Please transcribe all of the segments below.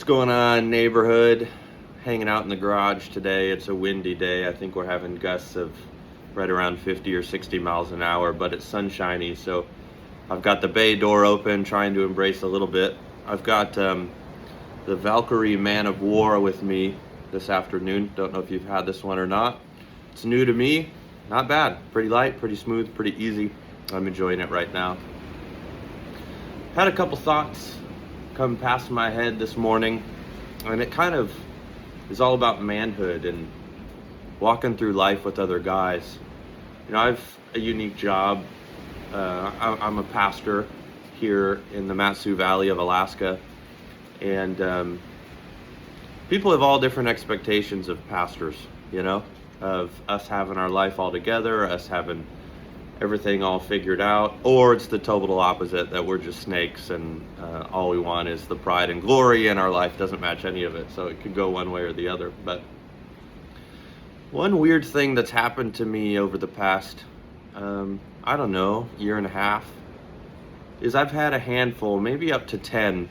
What's going on, neighborhood? Hanging out in the garage today. It's a windy day. I think we're having gusts of right around 50 or 60 miles an hour, but it's sunshiny, so I've got the bay door open, trying to embrace a little bit. I've got the Valkyrie Man of War with me this afternoon. Don't know if you've had this one or not. It's new to me. Not bad. Pretty light, pretty smooth, pretty easy. I'm enjoying it right now. Had a couple thoughts come past my head this morning, and it kind of is all about manhood and walking through life with other guys. You know, I've a unique job. I'm a pastor here in the Mat-Su Valley of Alaska, and people have all different expectations of pastors, you know, of us having our life all together, us having everything all figured out, or it's the total opposite, that we're just snakes and all we want is the pride and glory, and our life doesn't match any of it. So it could go one way or the other. But one weird thing that's happened to me over the past, I don't know, year and a half, is I've had a handful, maybe up to 10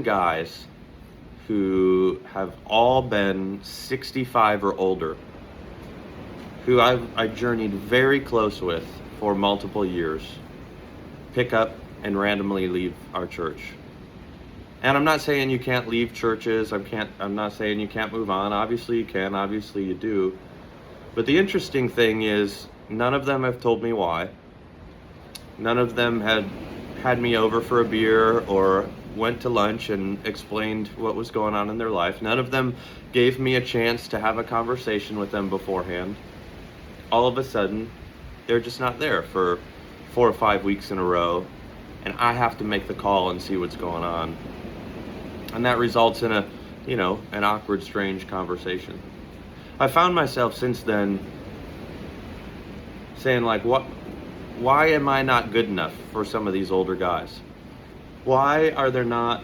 guys who have all been 65 or older, who I journeyed very close with for multiple years, pick up and randomly leave our church. And I'm not saying you can't leave churches. I'm not saying you can't move on. Obviously you can, obviously you do. But the interesting thing is, none of them have told me why. None of them had me over for a beer or went to lunch and explained what was going on in their life. None of them gave me a chance to have a conversation with them beforehand. All of a sudden, they're just not there for 4 or 5 weeks in a row, and I have to make the call and see what's going on. And that results in an awkward, strange conversation. I found myself since then saying, like, why am I not good enough for some of these older guys? Why are there not,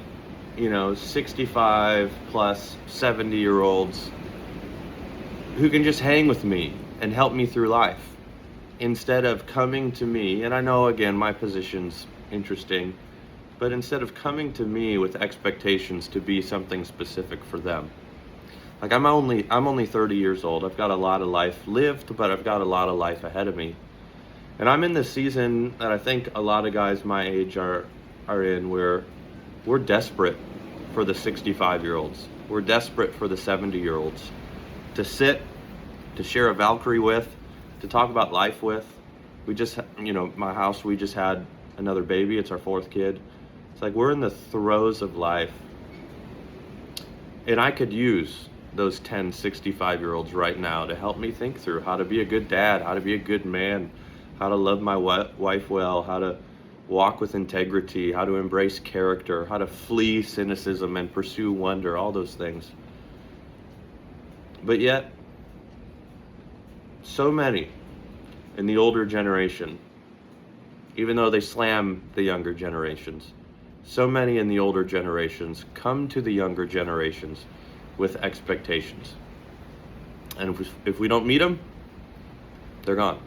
65 plus 70-year-olds who can just hang with me and help me through life, instead of coming to me? And I know, again, my position's interesting, but instead of coming to me with expectations to be something specific for them. Like, I'm only 30 years old. I've got a lot of life lived, but I've got a lot of life ahead of me. And I'm in this season that I think a lot of guys my age are in, where we're desperate for the 65-year-olds. We're desperate for the 70-year-olds to sit, to share a Valkyrie with, to talk about life with. We just, my house, we just had another baby. It's our 4th kid. It's like we're in the throes of life. And I could use those 10 65-year-olds right now to help me think through how to be a good dad, how to be a good man, how to love my wife well, how to walk with integrity, how to embrace character, how to flee cynicism and pursue wonder, all those things. But yet, so many in the older generation, even though they slam the younger generations, so many in the older generations come to the younger generations with expectations. And if we don't meet them, they're gone.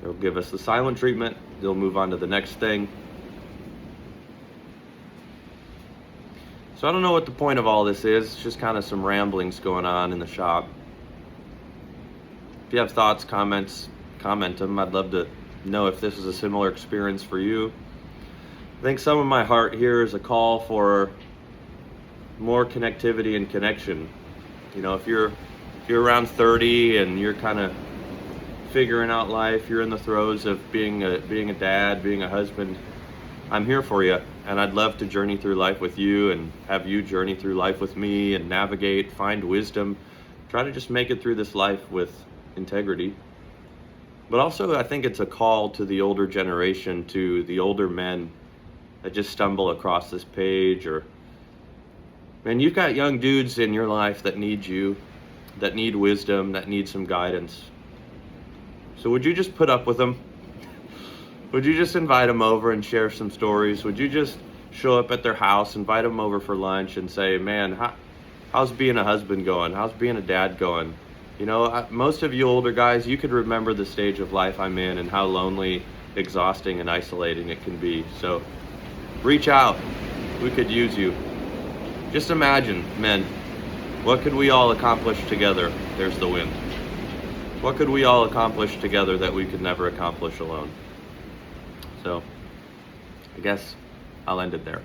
They'll give us the silent treatment. They'll move on to the next thing. So I don't know what the point of all this is. It's just kind of some ramblings going on in the shop. If you have thoughts, comments, comment them. I'd love to know if this is a similar experience for you. I think some of my heart here is a call for more connectivity and connection. If you're around 30 and you're kind of figuring out life, you're in the throes of being a dad, being a husband, I'm here for you, and I'd love to journey through life with you and have you journey through life with me and navigate, find wisdom, try to just make it through this life with integrity. But also, I think it's a call to the older generation, to the older men that just stumble across this page, or, man, you've got young dudes in your life that need you, that need wisdom, that need some guidance. So would you just put up with them? Would you just invite them over and share some stories? Would you just show up at their house, invite them over for lunch and say, man, how's being a husband going? How's being a dad going? Most of you older guys, you could remember the stage of life I'm in and how lonely, exhausting, and isolating it can be. So reach out. We could use you. Just imagine, men, what could we all accomplish together? There's the wind. What could we all accomplish together that we could never accomplish alone? So, I guess I'll end it there.